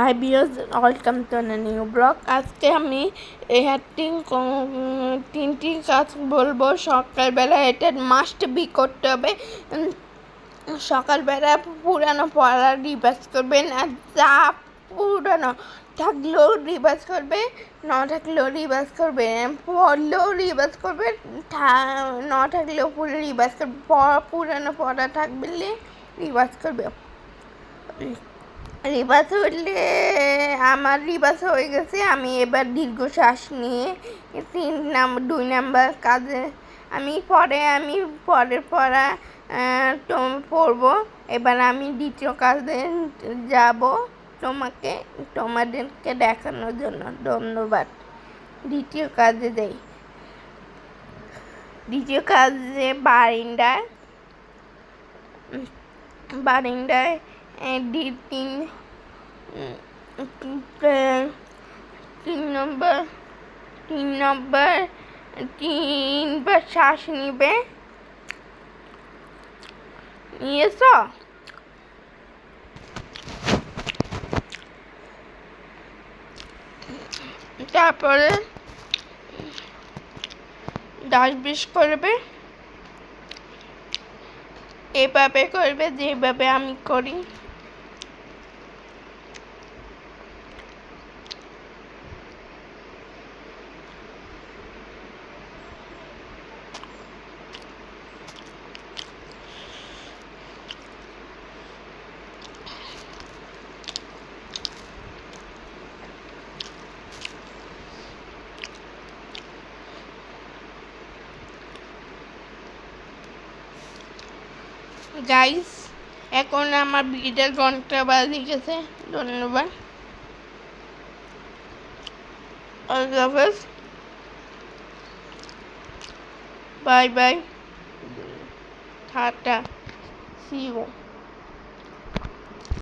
Hi viewers, welcome to a new blog. আজকে আমি তিনটি কাজ বলবো। সকালবেলা এটা মাস্ট বি করতে হবে। সকালবেলা পুরানো পড়া রিভাইজ করবেন, আর যা পুরানো থাকলেও রিভাইজ করবে, না থাকলেও রিভাইজ করবে, পড়লেও রিভাইজ করবে, না থাকলেও পুরো রিভাইজ করবে। পুরানো পড়া থাকবে রিভাইজ করবে। রিভাইজ হলে আমার রিভাইজ হয়ে গেছে। আমি এবার দীর্ঘশ্বাস নিয়ে 2 নাম্বার কাজে আমি পরের পড়া পড়বো। এবার আমি দ্বিতীয় কাজে যাব তোমাদেরকে দেখানোর জন্য। ধন্যবাদ। দ্বিতীয় কাজে যাই। দ্বিতীয় কাজে বারিন্দায় তিনবার শ্বাস নিবে। নিয়েছ? তারপরে ডাস্টবিশ করবে। এভাবে করবে যেভাবে আমি করি। গাইস, এখন আমার বিকেলের ঘন্টা বাজে গেছে। ধন্যবাদ। আল্লাহ হাফেজ। Bye bye. Tata. See you.